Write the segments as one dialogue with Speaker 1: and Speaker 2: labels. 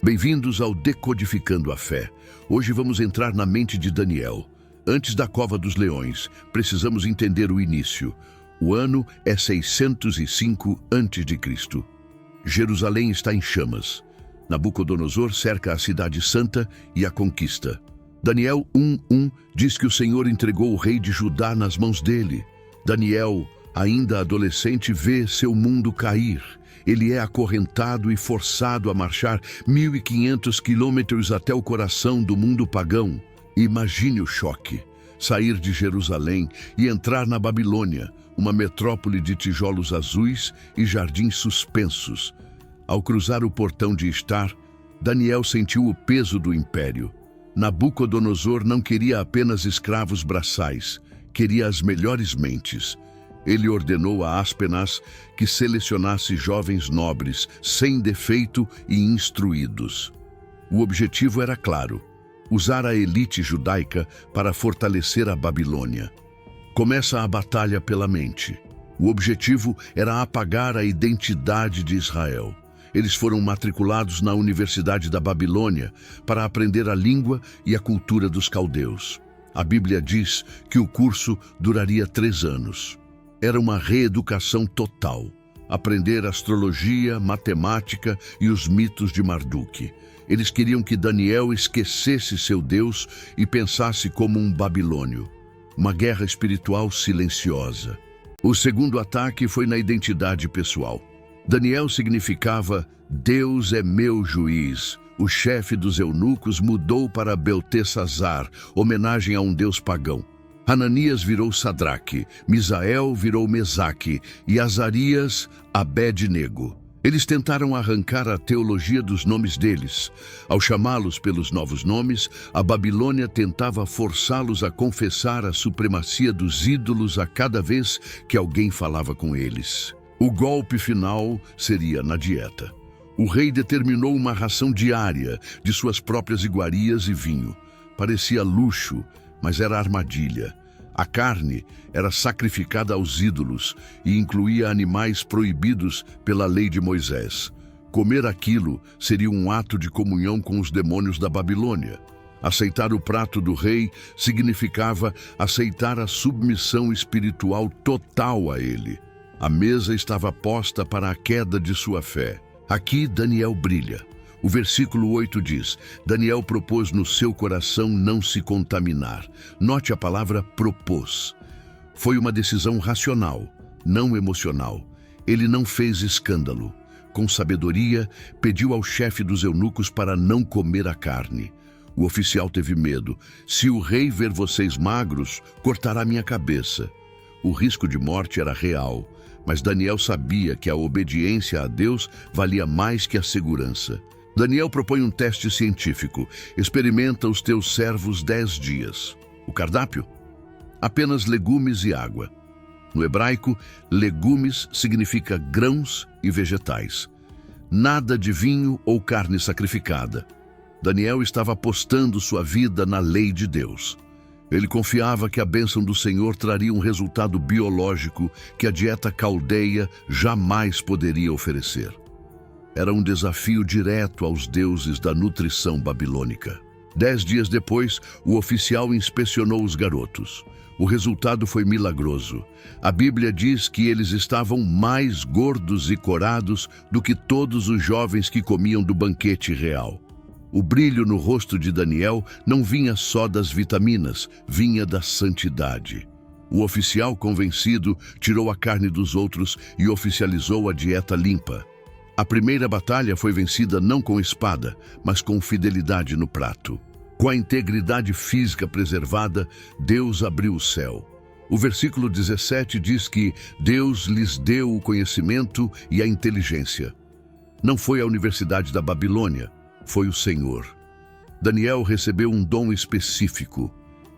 Speaker 1: Bem-vindos ao Decodificando a Fé. Hoje vamos entrar na mente de Daniel. Antes da cova dos leões, precisamos entender o início. O ano é 605 a.C. Jerusalém está em chamas. Nabucodonosor cerca a cidade santa e a conquista. Daniel 1:1 diz que o Senhor entregou o rei de Judá nas mãos dele. Daniel, ainda adolescente, vê seu mundo cair. Ele é acorrentado e forçado a marchar 1.500 quilômetros até o coração do mundo pagão. Imagine o choque. Sair de Jerusalém e entrar na Babilônia, uma metrópole de tijolos azuis e jardins suspensos. Ao cruzar o portão de estar, Daniel sentiu o peso do império. Nabucodonosor não queria apenas escravos braçais, queria as melhores mentes. Ele ordenou a Aspenaz que selecionasse jovens nobres, sem defeito e instruídos. O objetivo era claro: usar a elite judaica para fortalecer a Babilônia. Começa a batalha pela mente. O objetivo era apagar a identidade de Israel. Eles foram matriculados na Universidade da Babilônia para aprender a língua e a cultura dos caldeus. A Bíblia diz que o curso duraria 3 anos. Era uma reeducação total. Aprender astrologia, matemática e os mitos de Marduk. Eles queriam que Daniel esquecesse seu Deus e pensasse como um babilônio. Uma guerra espiritual silenciosa. O segundo ataque foi na identidade pessoal. Daniel significava Deus é meu juiz. O chefe dos eunucos mudou para Beltesazar, homenagem a um deus pagão. Hananias virou Sadraque, Misael virou Mesaque e Azarias, Abed-nego. Eles tentaram arrancar a teologia dos nomes deles. Ao chamá-los pelos novos nomes, a Babilônia tentava forçá-los a confessar a supremacia dos ídolos a cada vez que alguém falava com eles. O golpe final seria na dieta. O rei determinou uma ração diária de suas próprias iguarias e vinho. Parecia luxo, mas era armadilha. A carne era sacrificada aos ídolos e incluía animais proibidos pela lei de Moisés. Comer aquilo seria um ato de comunhão com os demônios da Babilônia. Aceitar o prato do rei significava aceitar a submissão espiritual total a ele. A mesa estava posta para a queda de sua fé. Aqui Daniel brilha. O versículo 8 diz: Daniel propôs no seu coração não se contaminar. Note a palavra propôs. Foi uma decisão racional, não emocional. Ele não fez escândalo. Com sabedoria, pediu ao chefe dos eunucos para não comer a carne. O oficial teve medo. Se o rei ver vocês magros, cortará minha cabeça. O risco de morte era real, mas Daniel sabia que a obediência a Deus valia mais que a segurança. Daniel propõe um teste científico. Experimenta os teus servos 10 dias. O cardápio? Apenas legumes e água. No hebraico, legumes significa grãos e vegetais. Nada de vinho ou carne sacrificada. Daniel estava apostando sua vida na lei de Deus. Ele confiava que a bênção do Senhor traria um resultado biológico que a dieta caldeia jamais poderia oferecer. Era um desafio direto aos deuses da nutrição babilônica. 10 dias depois, o oficial inspecionou os garotos. O resultado foi milagroso. A Bíblia diz que eles estavam mais gordos e corados do que todos os jovens que comiam do banquete real. O brilho no rosto de Daniel não vinha só das vitaminas, vinha da santidade. O oficial, convencido, tirou a carne dos outros e oficializou a dieta limpa. A primeira batalha foi vencida não com espada, mas com fidelidade no prato. Com a integridade física preservada, Deus abriu o céu. O versículo 17 diz que Deus lhes deu o conhecimento e a inteligência. Não foi a Universidade da Babilônia, foi o Senhor. Daniel recebeu um dom específico: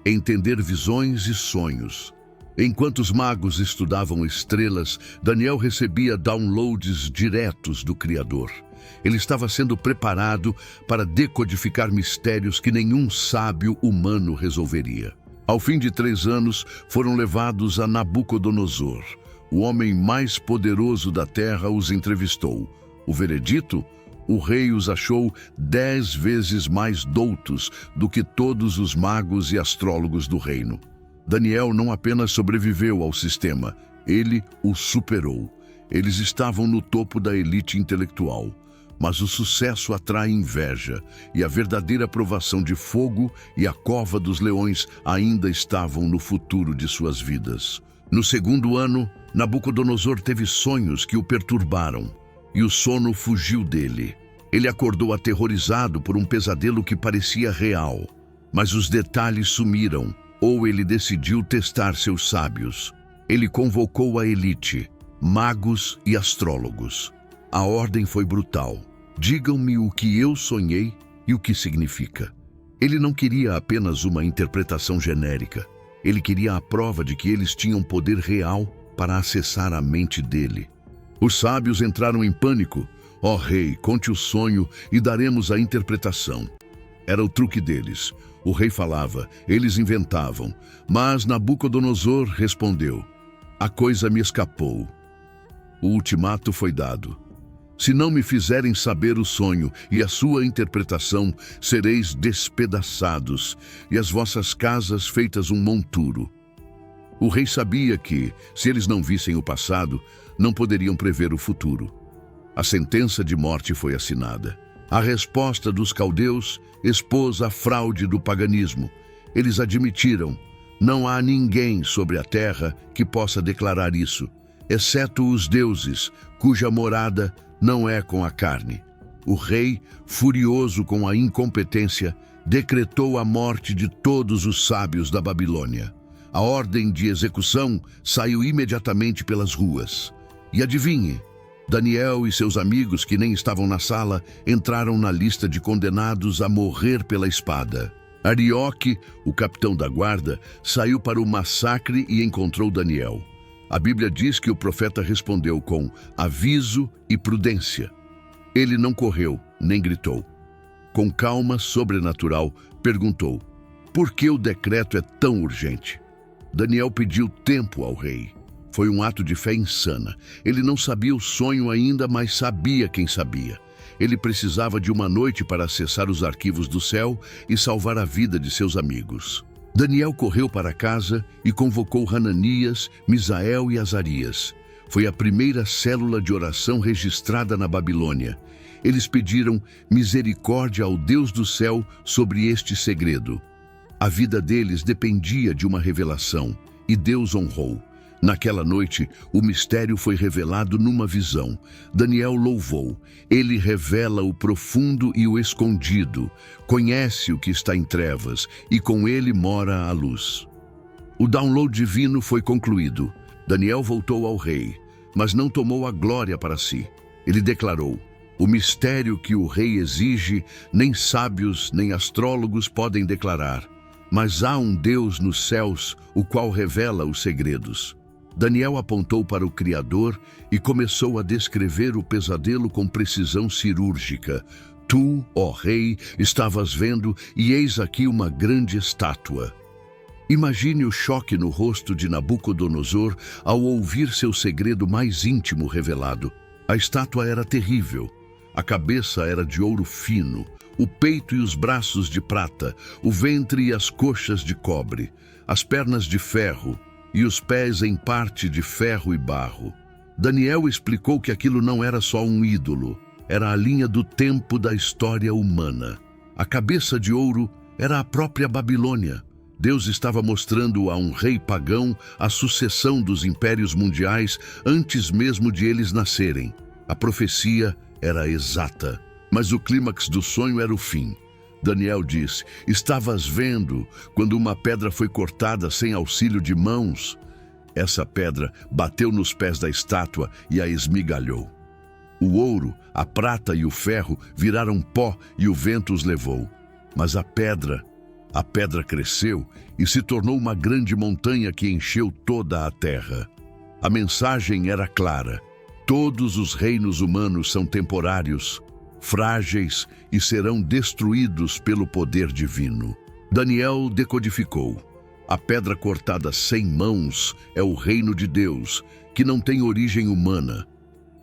Speaker 1: entender visões e sonhos. Enquanto os magos estudavam estrelas, Daniel recebia downloads diretos do Criador. Ele estava sendo preparado para decodificar mistérios que nenhum sábio humano resolveria. Ao fim de 3 anos, foram levados a Nabucodonosor. O homem mais poderoso da terra os entrevistou. O veredito? O rei os achou 10 vezes mais doutos do que todos os magos e astrólogos do reino. Daniel não apenas sobreviveu ao sistema, ele o superou. Eles estavam no topo da elite intelectual. Mas o sucesso atrai inveja, e a verdadeira provação de fogo e a cova dos leões ainda estavam no futuro de suas vidas. No segundo ano, Nabucodonosor teve sonhos que o perturbaram, e o sono fugiu dele. Ele acordou aterrorizado por um pesadelo que parecia real, mas os detalhes sumiram, ou ele decidiu testar seus sábios. Ele convocou a elite, magos e astrólogos. A ordem foi brutal. Digam-me o que eu sonhei e o que significa. Ele não queria apenas uma interpretação genérica. Ele queria a prova de que eles tinham poder real para acessar a mente dele. Os sábios entraram em pânico. Ó rei, conte o sonho e daremos a interpretação. Era o truque deles. O rei falava, eles inventavam. Mas Nabucodonosor respondeu, a coisa me escapou. O ultimato foi dado. Se não me fizerem saber o sonho e a sua interpretação, sereis despedaçados, e as vossas casas feitas um monturo. O rei sabia que, se eles não vissem o passado, não poderiam prever o futuro. A sentença de morte foi assinada. A resposta dos caldeus expôs a fraude do paganismo. Eles admitiram, não há ninguém sobre a terra que possa declarar isso, exceto os deuses, cuja morada não é com a carne. O rei, furioso com a incompetência, decretou a morte de todos os sábios da Babilônia. A ordem de execução saiu imediatamente pelas ruas. E adivinhe, Daniel e seus amigos, que nem estavam na sala, entraram na lista de condenados a morrer pela espada. Arioque, o capitão da guarda, saiu para o massacre e encontrou Daniel. A Bíblia diz que o profeta respondeu com aviso e prudência. Ele não correu, nem gritou. Com calma sobrenatural, perguntou, por que o decreto é tão urgente? Daniel pediu tempo ao rei. Foi um ato de fé insana. Ele não sabia o sonho ainda, mas sabia quem sabia. Ele precisava de uma noite para acessar os arquivos do céu e salvar a vida de seus amigos. Daniel correu para casa e convocou Hananias, Misael e Azarias. Foi a primeira célula de oração registrada na Babilônia. Eles pediram misericórdia ao Deus do céu sobre este segredo. A vida deles dependia de uma revelação, e Deus honrou. Naquela noite, o mistério foi revelado numa visão. Daniel louvou. Ele revela o profundo e o escondido, conhece o que está em trevas e com ele mora a luz. O download divino foi concluído. Daniel voltou ao rei, mas não tomou a glória para si. Ele declarou, o mistério que o rei exige, nem sábios nem astrólogos podem declarar, mas há um Deus nos céus, o qual revela os segredos. Daniel apontou para o Criador e começou a descrever o pesadelo com precisão cirúrgica. Tu, ó rei, estavas vendo, e eis aqui uma grande estátua. Imagine o choque no rosto de Nabucodonosor ao ouvir seu segredo mais íntimo revelado. A estátua era terrível. A cabeça era de ouro fino, o peito e os braços de prata, o ventre e as coxas de cobre, as pernas de ferro, e os pés em parte de ferro e barro. Daniel explicou que aquilo não era só um ídolo, era a linha do tempo da história humana. A cabeça de ouro era a própria Babilônia. Deus estava mostrando a um rei pagão a sucessão dos impérios mundiais antes mesmo de eles nascerem. A profecia era exata, mas o clímax do sonho era o fim. Daniel disse, estavas vendo quando uma pedra foi cortada sem auxílio de mãos? Essa pedra bateu nos pés da estátua e a esmigalhou. O ouro, a prata e o ferro viraram pó e o vento os levou. Mas a pedra cresceu e se tornou uma grande montanha que encheu toda a terra. A mensagem era clara. Todos os reinos humanos são temporários, frágeis e serão destruídos pelo poder divino. Daniel decodificou. A pedra cortada sem mãos é o reino de Deus, que não tem origem humana.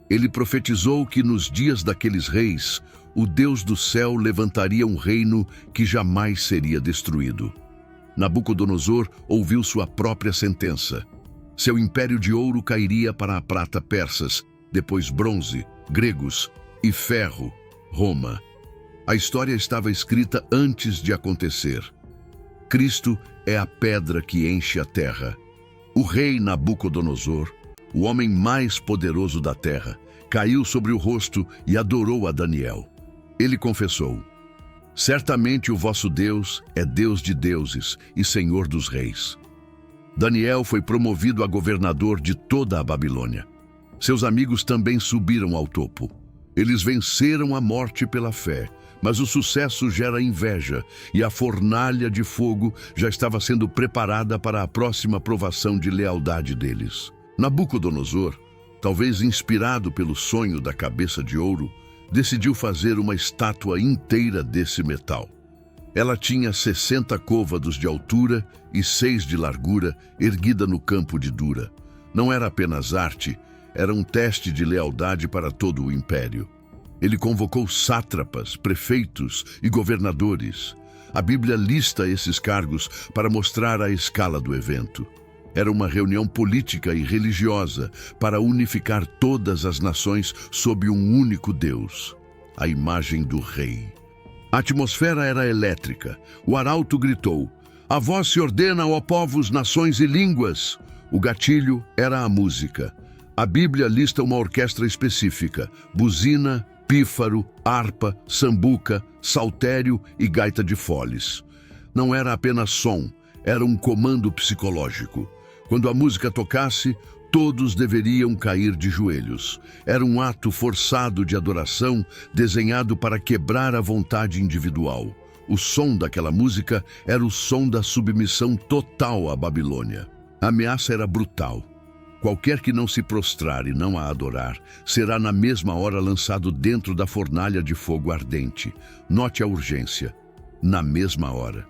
Speaker 1: Ele profetizou que nos dias daqueles reis, o Deus do céu levantaria um reino que jamais seria destruído. Nabucodonosor ouviu sua própria sentença. Seu império de ouro cairia para a prata persas, depois bronze, gregos e ferro, Roma. A história estava escrita antes de acontecer. Cristo é a pedra que enche a terra. O rei Nabucodonosor, o homem mais poderoso da terra, caiu sobre o rosto e adorou a Daniel. Ele confessou: certamente o vosso Deus é Deus de deuses e Senhor dos reis. Daniel foi promovido a governador de toda a Babilônia. Seus amigos também subiram ao topo. Eles venceram a morte pela fé, mas o sucesso gera inveja e a fornalha de fogo já estava sendo preparada para a próxima provação de lealdade deles. Nabucodonosor, talvez inspirado pelo sonho da cabeça de ouro, decidiu fazer uma estátua inteira desse metal. Ela tinha 60 côvados de altura e 6 de largura, erguida no campo de Dura. Não era apenas arte, era um teste de lealdade para todo o império. Ele convocou sátrapas, prefeitos e governadores. A Bíblia lista esses cargos para mostrar a escala do evento. Era uma reunião política e religiosa para unificar todas as nações sob um único Deus, a imagem do rei. A atmosfera era elétrica. O arauto gritou: "A voz se ordena, ó povos, nações e línguas." O gatilho era a música. A Bíblia lista uma orquestra específica: buzina, pífaro, harpa, sambuca, saltério e gaita de foles. Não era apenas som, era um comando psicológico. Quando a música tocasse, todos deveriam cair de joelhos. Era um ato forçado de adoração, desenhado para quebrar a vontade individual. O som daquela música era o som da submissão total à Babilônia. A ameaça era brutal. Qualquer que não se prostrar e não a adorar, será na mesma hora lançado dentro da fornalha de fogo ardente. Note a urgência. Na mesma hora.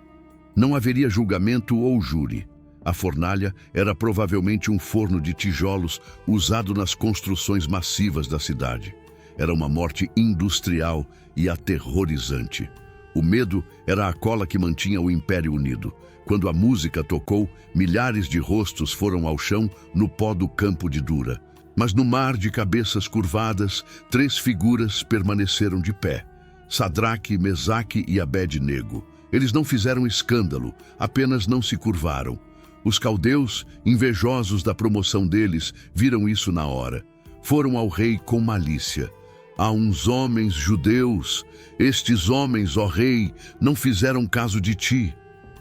Speaker 1: Não haveria julgamento ou júri. A fornalha era provavelmente um forno de tijolos usado nas construções massivas da cidade. Era uma morte industrial e aterrorizante. O medo era a cola que mantinha o Império unido. Quando a música tocou, milhares de rostos foram ao chão no pó do campo de Dura. Mas no mar de cabeças curvadas, 3 figuras permaneceram de pé: Sadraque, Mesaque e Abed-nego. Eles não fizeram escândalo, apenas não se curvaram. Os caldeus, invejosos da promoção deles, viram isso na hora. Foram ao rei com malícia. Há uns homens judeus, estes homens, ó rei, não fizeram caso de ti.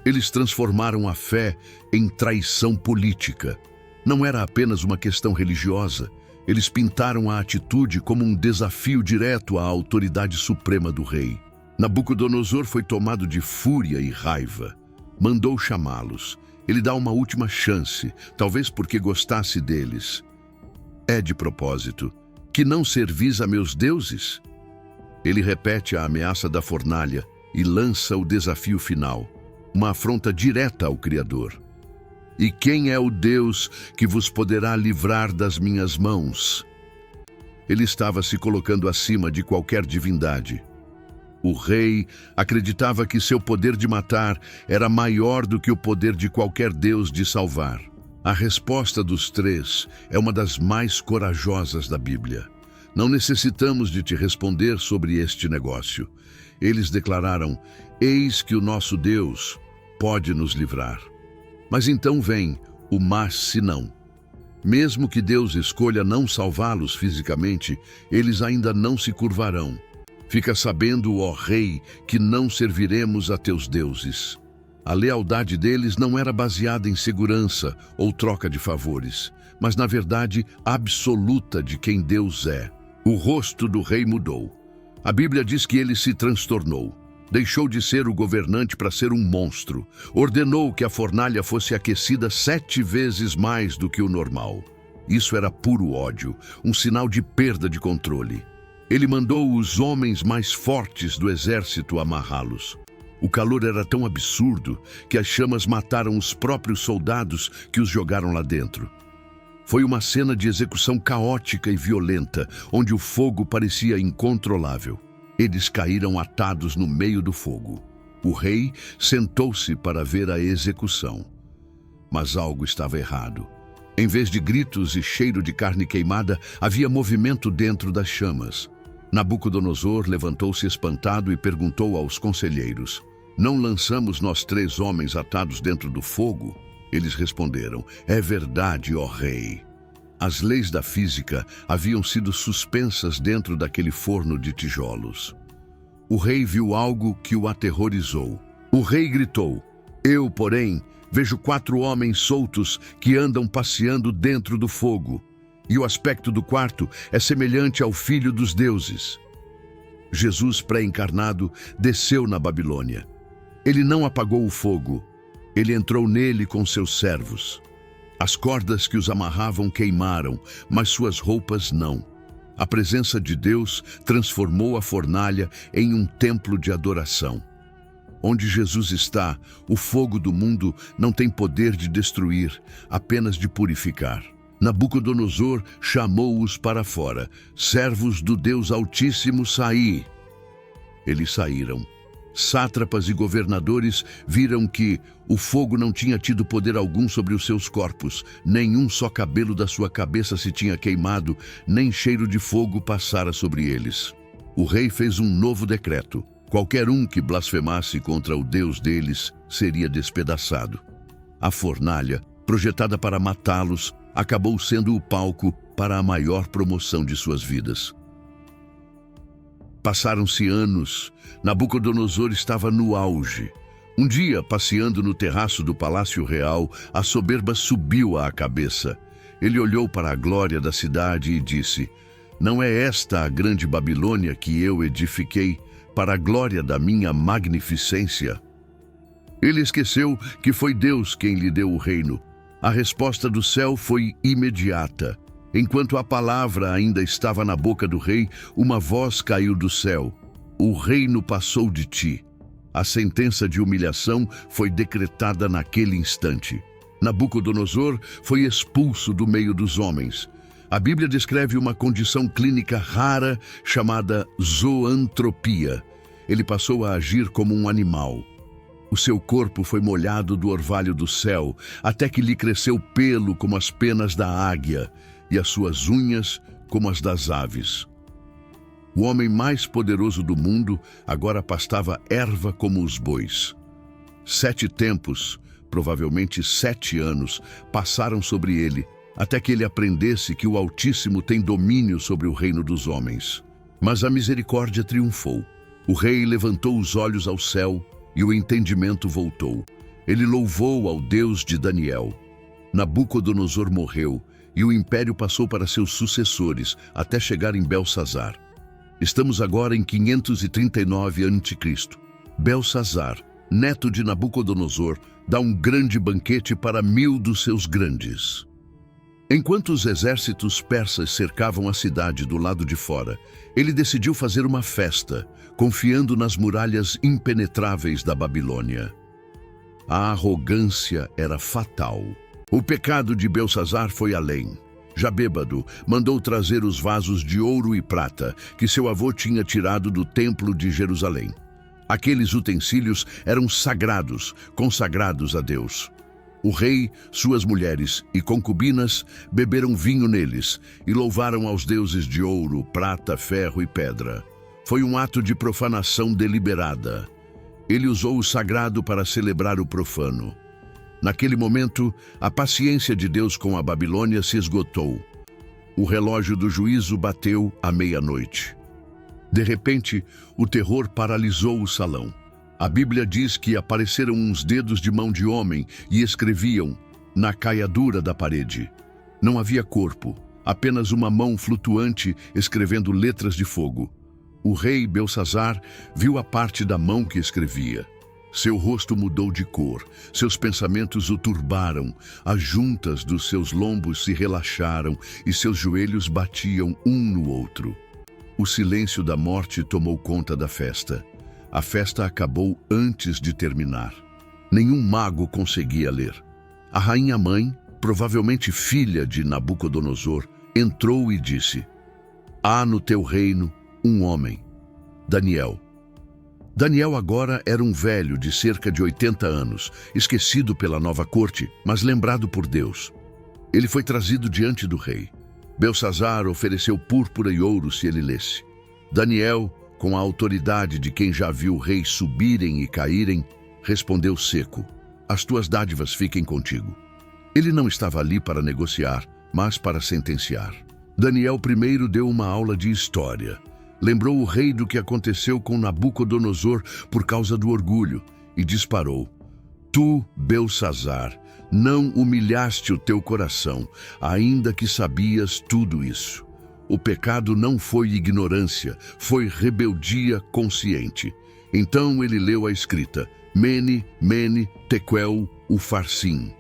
Speaker 1: Eles transformaram a fé em traição política. Não era apenas uma questão religiosa. Eles pintaram a atitude como um desafio direto à autoridade suprema do rei. Nabucodonosor foi tomado de fúria e raiva. Mandou chamá-los. Ele dá uma última chance, talvez porque gostasse deles. É de propósito: que não servis a meus deuses? Ele repete a ameaça da fornalha e lança o desafio final, uma afronta direta ao Criador. E quem é o Deus que vos poderá livrar das minhas mãos? Ele estava se colocando acima de qualquer divindade. O rei acreditava que seu poder de matar era maior do que o poder de qualquer Deus de salvar. A resposta dos 3 é uma das mais corajosas da Bíblia. Não necessitamos de te responder sobre este negócio. Eles declararam: eis que o nosso Deus pode nos livrar. Mas então vem o mas se não. Mesmo que Deus escolha não salvá-los fisicamente, eles ainda não se curvarão. Fica sabendo, ó rei, que não serviremos a teus deuses. A lealdade deles não era baseada em segurança ou troca de favores, mas na verdade absoluta de quem Deus é. O rosto do rei mudou. A Bíblia diz que ele se transtornou. Deixou de ser o governante para ser um monstro. Ordenou que a fornalha fosse aquecida 7 vezes mais do que o normal. Isso era puro ódio, um sinal de perda de controle. Ele mandou os homens mais fortes do exército amarrá-los. O calor era tão absurdo que as chamas mataram os próprios soldados que os jogaram lá dentro. Foi uma cena de execução caótica e violenta, onde o fogo parecia incontrolável. Eles caíram atados no meio do fogo. O rei sentou-se para ver a execução. Mas algo estava errado. Em vez de gritos e cheiro de carne queimada, havia movimento dentro das chamas. Nabucodonosor levantou-se espantado e perguntou aos conselheiros: "Não lançamos nós 3 homens atados dentro do fogo?" Eles responderam: "É verdade, ó rei." As leis da física haviam sido suspensas dentro daquele forno de tijolos. O rei viu algo que o aterrorizou. O rei gritou: "Eu, porém, vejo 4 homens soltos que andam passeando dentro do fogo, e o aspecto do quarto é semelhante ao Filho dos Deuses." Jesus pré-encarnado desceu na Babilônia. Ele não apagou o fogo. Ele entrou nele com seus servos. As cordas que os amarravam queimaram, mas suas roupas não. A presença de Deus transformou a fornalha em um templo de adoração. Onde Jesus está, o fogo do mundo não tem poder de destruir, apenas de purificar. Nabucodonosor chamou-os para fora: "Servos do Deus Altíssimo, saí!" Eles saíram. Sátrapas e governadores viram que o fogo não tinha tido poder algum sobre os seus corpos, nenhum só cabelo da sua cabeça se tinha queimado, nem cheiro de fogo passara sobre eles. O rei fez um novo decreto: qualquer um que blasfemasse contra o Deus deles seria despedaçado. A fornalha, projetada para matá-los, acabou sendo o palco para a maior promoção de suas vidas. Passaram-se anos. Nabucodonosor estava no auge. Um dia, passeando no terraço do Palácio Real, a soberba subiu à cabeça. Ele olhou para a glória da cidade e disse: "Não é esta a grande Babilônia que eu edifiquei para a glória da minha magnificência?" Ele esqueceu que foi Deus quem lhe deu o reino. A resposta do céu foi imediata. Enquanto a palavra ainda estava na boca do rei, uma voz caiu do céu: "O reino passou de ti." A sentença de humilhação foi decretada naquele instante. Nabucodonosor foi expulso do meio dos homens. A Bíblia descreve uma condição clínica rara chamada zoantropia. Ele passou a agir como um animal. O seu corpo foi molhado do orvalho do céu, até que lhe cresceu pelo como as penas da águia, e as suas unhas como as das aves. O homem mais poderoso do mundo agora pastava erva como os bois. 7 tempos, provavelmente 7 anos, passaram sobre ele, até que ele aprendesse que o Altíssimo tem domínio sobre o reino dos homens. Mas a misericórdia triunfou. O rei levantou os olhos ao céu e o entendimento voltou. Ele louvou ao Deus de Daniel. Nabucodonosor morreu e o império passou para seus sucessores, até chegar em Belsazar. Estamos agora em 539 a.C. Belsazar, neto de Nabucodonosor, dá um grande banquete para 1000 dos seus grandes. Enquanto os exércitos persas cercavam a cidade do lado de fora, ele decidiu fazer uma festa, confiando nas muralhas impenetráveis da Babilônia. A arrogância era fatal. O pecado de Belsazar foi além. Já bêbado, mandou trazer os vasos de ouro e prata que seu avô tinha tirado do templo de Jerusalém. Aqueles utensílios eram sagrados, consagrados a Deus. O rei, suas mulheres e concubinas beberam vinho neles e louvaram aos deuses de ouro, prata, ferro e pedra. Foi um ato de profanação deliberada. Ele usou o sagrado para celebrar o profano. Naquele momento, a paciência de Deus com a Babilônia se esgotou. O relógio do juízo bateu à meia-noite. De repente, o terror paralisou o salão. A Bíblia diz que apareceram uns dedos de mão de homem e escreviam na caiadura da parede. Não havia corpo, apenas uma mão flutuante escrevendo letras de fogo. O rei Belsazar viu a parte da mão que escrevia. Seu rosto mudou de cor, seus pensamentos o turbaram, as juntas dos seus lombos se relaxaram e seus joelhos batiam um no outro. O silêncio da morte tomou conta da festa. A festa acabou antes de terminar. Nenhum mago conseguia ler. A rainha-mãe, provavelmente filha de Nabucodonosor, entrou e disse: há no teu reino um homem, Daniel. Daniel agora era um velho de cerca de 80 anos, esquecido pela nova corte, mas lembrado por Deus. Ele foi trazido diante do rei. Belsazar ofereceu púrpura e ouro se ele lesse. Daniel, com a autoridade de quem já viu reis subirem e caírem, respondeu seco: as tuas dádivas fiquem contigo. Ele não estava ali para negociar, mas para sentenciar. Daniel primeiro deu uma aula de história. Lembrou o rei do que aconteceu com Nabucodonosor por causa do orgulho e disparou: tu, Belsazar, não humilhaste o teu coração, ainda que sabias tudo isso. O pecado não foi ignorância, foi rebeldia consciente. Então ele leu a escrita: Mene, Mene, Tekel, Ufarsim.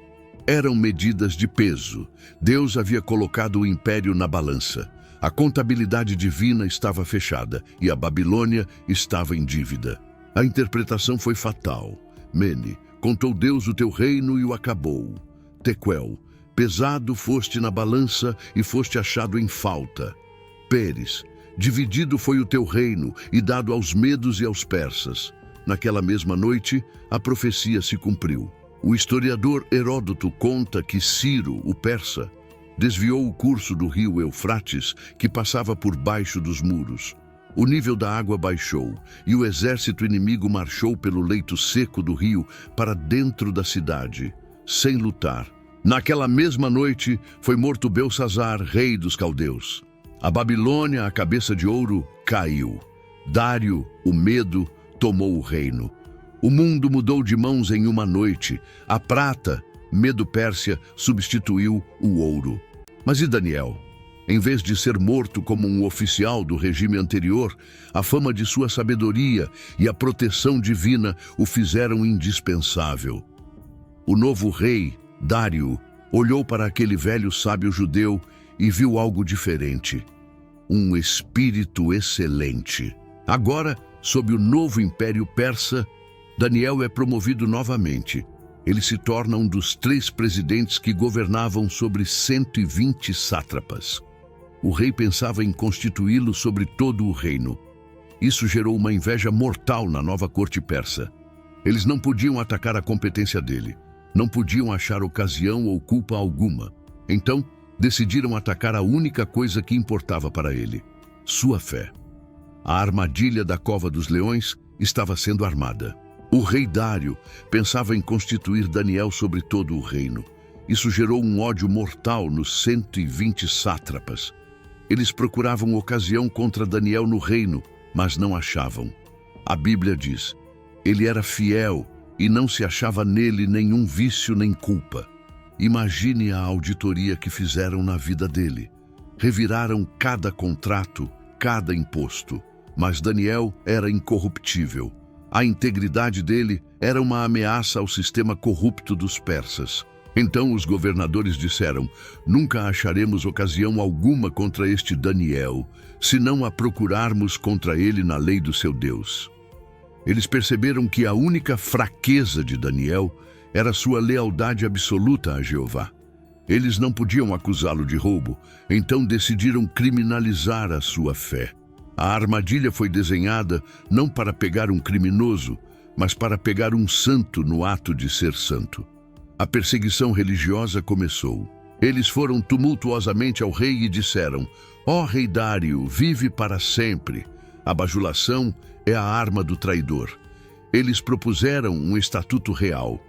Speaker 1: Eram medidas de peso. Deus havia colocado o império na balança. A contabilidade divina estava fechada e a Babilônia estava em dívida. A interpretação foi fatal. Mene, contou Deus o teu reino e o acabou. Tekel, pesado foste na balança e foste achado em falta. Peres, dividido foi o teu reino e dado aos medos e aos persas. Naquela mesma noite, a profecia se cumpriu. O historiador Heródoto conta que Ciro, o persa, desviou o curso do rio Eufrates, que passava por baixo dos muros. O nível da água baixou, e o exército inimigo marchou pelo leito seco do rio para dentro da cidade, sem lutar. Naquela mesma noite, foi morto Belsazar, rei dos caldeus. A Babilônia, a cabeça de ouro, caiu. Dário, o medo, tomou o reino. O mundo mudou de mãos em uma noite. A prata, Medo-Pérsia, substituiu o ouro. Mas e Daniel? Em vez de ser morto como um oficial do regime anterior, a fama de sua sabedoria e a proteção divina o fizeram indispensável. O novo rei, Dário, olhou para aquele velho sábio judeu e viu algo diferente. Um espírito excelente. Agora, sob o novo império persa, Daniel é promovido novamente. Ele se torna um dos 3 presidentes que governavam sobre 120 sátrapas. O rei pensava em constituí-lo sobre todo o reino. Isso gerou uma inveja mortal na nova corte persa. Eles não podiam atacar a competência dele. Não podiam achar ocasião ou culpa alguma. Então, decidiram atacar a única coisa que importava para ele: sua fé. A armadilha da cova dos leões estava sendo armada. O rei Dário pensava em constituir Daniel sobre todo o reino. Isso gerou um ódio mortal nos 120 sátrapas. Eles procuravam ocasião contra Daniel no reino, mas não achavam. A Bíblia diz: ele era fiel e não se achava nele nenhum vício nem culpa. Imagine a auditoria que fizeram na vida dele. Reviraram cada contrato, cada imposto. Mas Daniel era incorruptível. A integridade dele era uma ameaça ao sistema corrupto dos persas. Então os governadores disseram: nunca acharemos ocasião alguma contra este Daniel, se não a procurarmos contra ele na lei do seu Deus. Eles perceberam que a única fraqueza de Daniel era sua lealdade absoluta a Jeová. Eles não podiam acusá-lo de roubo, então decidiram criminalizar a sua fé. A armadilha foi desenhada não para pegar um criminoso, mas para pegar um santo no ato de ser santo. A perseguição religiosa começou. Eles foram tumultuosamente ao rei e disseram: ó rei Dário, vive para sempre. A bajulação é a arma do traidor. Eles propuseram um estatuto real.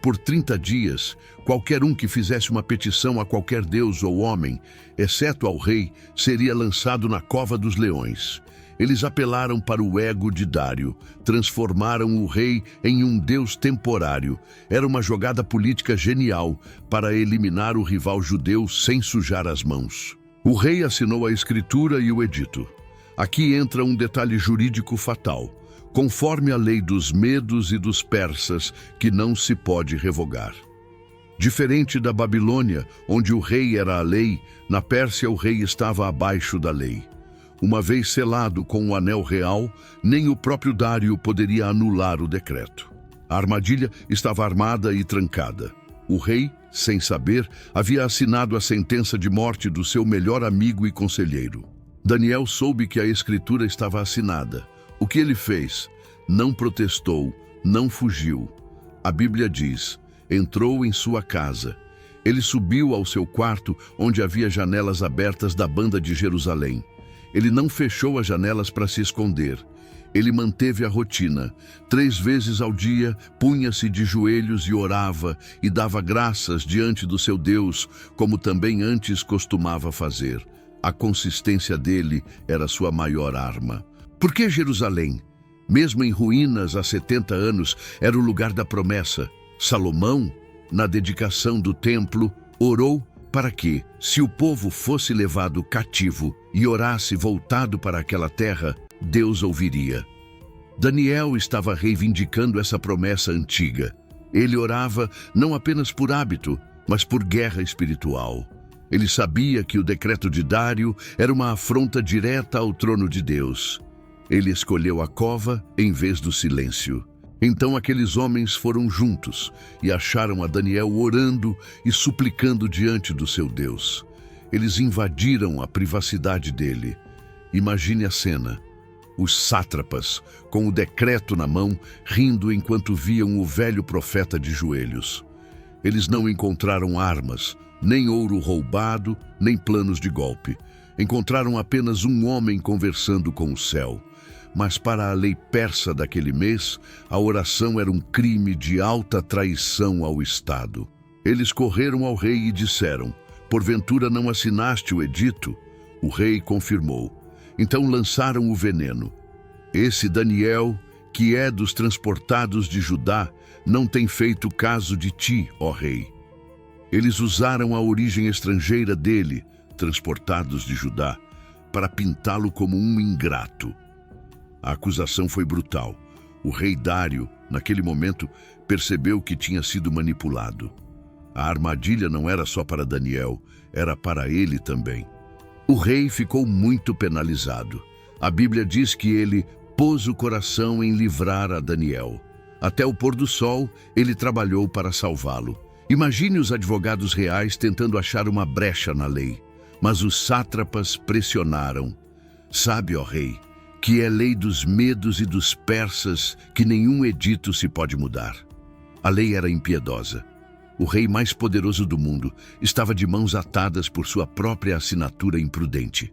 Speaker 1: Por 30 dias, qualquer um que fizesse uma petição a qualquer deus ou homem, exceto ao rei, seria lançado na cova dos leões. Eles apelaram para o ego de Dário, transformaram o rei em um deus temporário. Era uma jogada política genial para eliminar o rival judeu sem sujar as mãos. O rei assinou a escritura e o edito. Aqui entra um detalhe jurídico fatal. Conforme a lei dos medos e dos persas, que não se pode revogar. Diferente da Babilônia, onde o rei era a lei, na Pérsia o rei estava abaixo da lei. Uma vez selado com o anel real, nem o próprio Dário poderia anular o decreto. A armadilha estava armada e trancada. O rei, sem saber, havia assinado a sentença de morte do seu melhor amigo e conselheiro. Daniel soube que a escritura estava assinada. O que ele fez? Não protestou, não fugiu. A Bíblia diz: entrou em sua casa. Ele subiu ao seu quarto, onde havia janelas abertas da banda de Jerusalém. Ele não fechou as janelas para se esconder. Ele manteve a rotina. 3 vezes ao dia, punha-se de joelhos e orava e dava graças diante do seu Deus, como também antes costumava fazer. A consistência dele era sua maior arma. Por que Jerusalém? Mesmo em ruínas há 70 anos, era o lugar da promessa. Salomão, na dedicação do templo, orou para que, se o povo fosse levado cativo e orasse voltado para aquela terra, Deus ouviria. Daniel estava reivindicando essa promessa antiga. Ele orava não apenas por hábito, mas por guerra espiritual. Ele sabia que o decreto de Dário era uma afronta direta ao trono de Deus. Ele escolheu a cova em vez do silêncio. Então aqueles homens foram juntos e acharam a Daniel orando e suplicando diante do seu Deus. Eles invadiram a privacidade dele. Imagine a cena. Os sátrapas, com o decreto na mão, rindo enquanto viam o velho profeta de joelhos. Eles não encontraram armas, nem ouro roubado, nem planos de golpe. Encontraram apenas um homem conversando com o céu. Mas para a lei persa daquele mês, a oração era um crime de alta traição ao Estado. Eles correram ao rei e disseram: porventura não assinaste o edito? O rei confirmou. Então lançaram o veneno. Esse Daniel, que é dos transportados de Judá, não tem feito caso de ti, ó rei. Eles usaram a origem estrangeira dele, transportados de Judá, para pintá-lo como um ingrato. A acusação foi brutal. O rei Dário, naquele momento, percebeu que tinha sido manipulado. A armadilha não era só para Daniel, era para ele também. O rei ficou muito penalizado. A Bíblia diz que ele pôs o coração em livrar a Daniel. Até o pôr do sol, ele trabalhou para salvá-lo. Imagine os advogados reais tentando achar uma brecha na lei. Mas os sátrapas pressionaram. Sabe, ó rei, que é lei dos medos e dos persas que nenhum edito se pode mudar. A lei era impiedosa. O rei mais poderoso do mundo estava de mãos atadas por sua própria assinatura imprudente.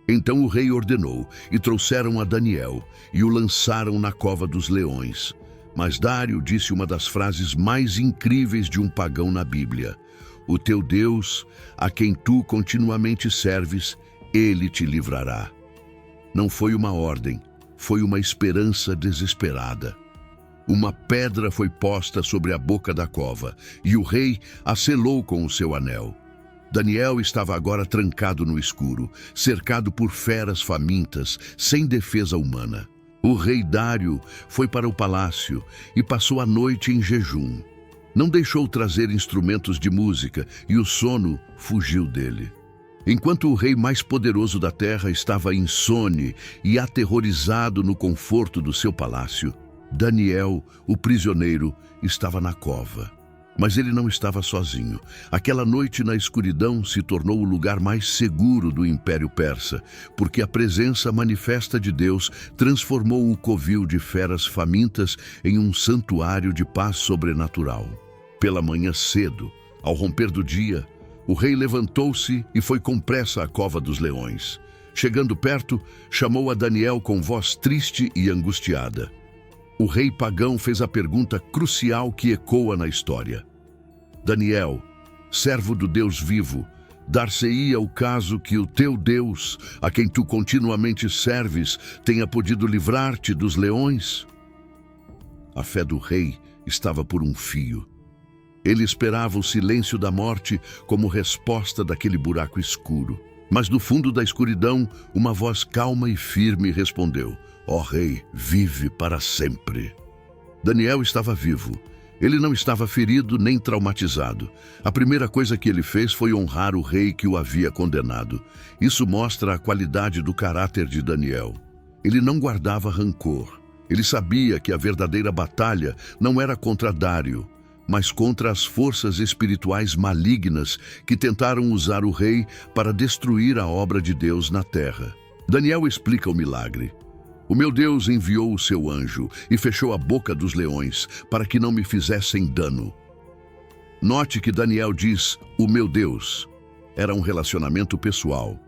Speaker 1: Então o rei ordenou e trouxeram a Daniel e o lançaram na cova dos leões. Mas Dário disse uma das frases mais incríveis de um pagão na Bíblia: o teu Deus, a quem tu continuamente serves, ele te livrará. Não foi uma ordem, foi uma esperança desesperada. Uma pedra foi posta sobre a boca da cova, e o rei a selou com o seu anel. Daniel estava agora trancado no escuro, cercado por feras famintas, sem defesa humana. O rei Dário foi para o palácio e passou a noite em jejum. Não deixou trazer instrumentos de música, e o sono fugiu dele. Enquanto o rei mais poderoso da terra estava insone e aterrorizado no conforto do seu palácio, Daniel, o prisioneiro, estava na cova. Mas ele não estava sozinho. Aquela noite na escuridão se tornou o lugar mais seguro do Império Persa, porque a presença manifesta de Deus transformou o covil de feras famintas em um santuário de paz sobrenatural. Pela manhã cedo, ao romper do dia, o rei levantou-se e foi com pressa à cova dos leões. Chegando perto, chamou a Daniel com voz triste e angustiada. O rei pagão fez a pergunta crucial que ecoa na história. Daniel, servo do Deus vivo, dar-se-ia o caso que o teu Deus, a quem tu continuamente serves, tenha podido livrar-te dos leões? A fé do rei estava por um fio. Ele esperava o silêncio da morte como resposta daquele buraco escuro. Mas do fundo da escuridão, uma voz calma e firme respondeu: ó rei, vive para sempre. Daniel estava vivo. Ele não estava ferido nem traumatizado. A primeira coisa que ele fez foi honrar o rei que o havia condenado. Isso mostra a qualidade do caráter de Daniel. Ele não guardava rancor. Ele sabia que a verdadeira batalha não era contra Dário, mas contra as forças espirituais malignas que tentaram usar o rei para destruir a obra de Deus na terra. Daniel explica o milagre. O meu Deus enviou o seu anjo e fechou a boca dos leões para que não me fizessem dano. Note que Daniel diz, o meu Deus. Era um relacionamento pessoal.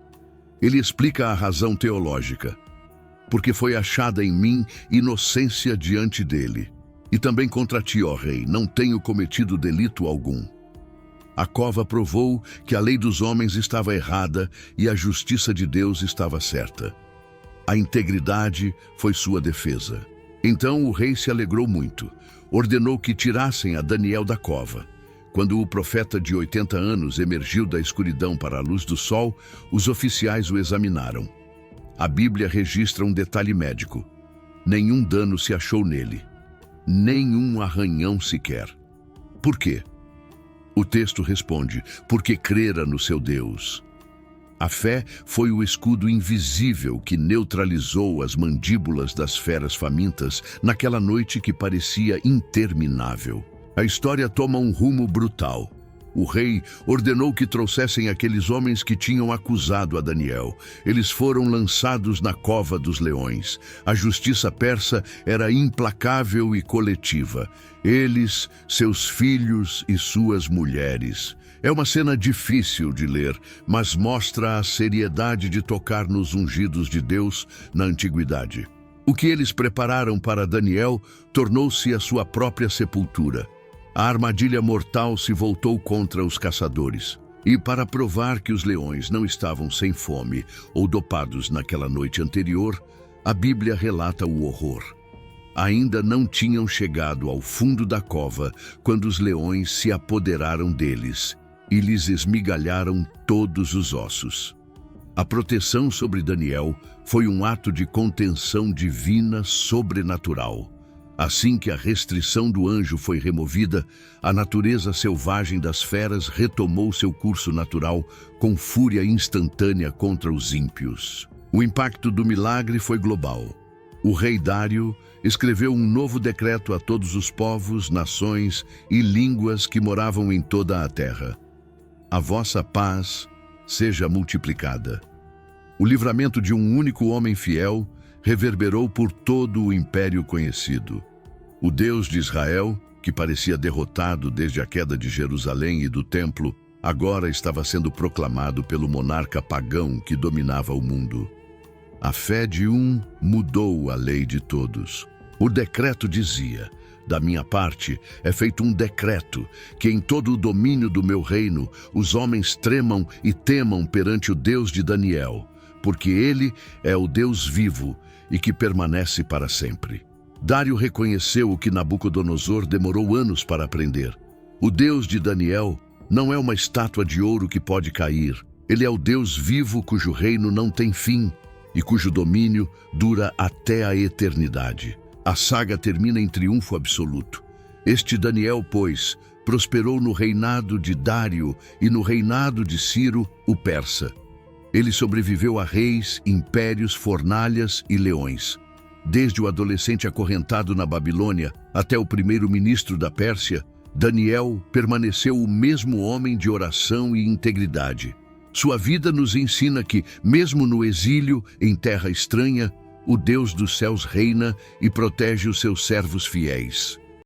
Speaker 1: Ele explica a razão teológica. Porque foi achada em mim inocência diante dele. E também contra ti, ó rei, não tenho cometido delito algum. A cova provou que a lei dos homens estava errada e a justiça de Deus estava certa. A integridade foi sua defesa. Então o rei se alegrou muito. Ordenou que tirassem a Daniel da cova. Quando o profeta de 80 anos emergiu da escuridão para a luz do sol, os oficiais o examinaram. A Bíblia registra um detalhe médico. Nenhum dano se achou nele. Nenhum arranhão sequer. Por quê? O texto responde, porque crera no seu Deus. A fé foi o escudo invisível que neutralizou as mandíbulas das feras famintas naquela noite que parecia interminável. A história toma um rumo brutal. O rei ordenou que trouxessem aqueles homens que tinham acusado a Daniel. Eles foram lançados na cova dos leões. A justiça persa era implacável e coletiva. Eles, seus filhos e suas mulheres. É uma cena difícil de ler, mas mostra a seriedade de tocar nos ungidos de Deus na antiguidade. O que eles prepararam para Daniel tornou-se a sua própria sepultura. A armadilha mortal se voltou contra os caçadores. E para provar que os leões não estavam sem fome ou dopados naquela noite anterior, a Bíblia relata o horror. Ainda não tinham chegado ao fundo da cova quando os leões se apoderaram deles e lhes esmigalharam todos os ossos. A proteção sobre Daniel foi um ato de contenção divina sobrenatural. Assim que a restrição do anjo foi removida, a natureza selvagem das feras retomou seu curso natural com fúria instantânea contra os ímpios. O impacto do milagre foi global. O rei Dário escreveu um novo decreto a todos os povos, nações e línguas que moravam em toda a terra. A vossa paz seja multiplicada. O livramento de um único homem fiel reverberou por todo o império conhecido. O Deus de Israel, que parecia derrotado desde a queda de Jerusalém e do templo, agora estava sendo proclamado pelo monarca pagão que dominava o mundo. A fé de um mudou a lei de todos. O decreto dizia, da minha parte, é feito um decreto, que em todo o domínio do meu reino, os homens tremam e temam perante o Deus de Daniel, porque ele é o Deus vivo e que permanece para sempre. Dário reconheceu o que Nabucodonosor demorou anos para aprender. O Deus de Daniel não é uma estátua de ouro que pode cair. Ele é o Deus vivo cujo reino não tem fim e cujo domínio dura até a eternidade. A saga termina em triunfo absoluto. Este Daniel, pois, prosperou no reinado de Dário e no reinado de Ciro, o persa. Ele sobreviveu a reis, impérios, fornalhas e leões. Desde o adolescente acorrentado na Babilônia até o primeiro-ministro da Pérsia, Daniel permaneceu o mesmo homem de oração e integridade. Sua vida nos ensina que, mesmo no exílio, em terra estranha, o Deus dos céus reina e protege os seus servos fiéis.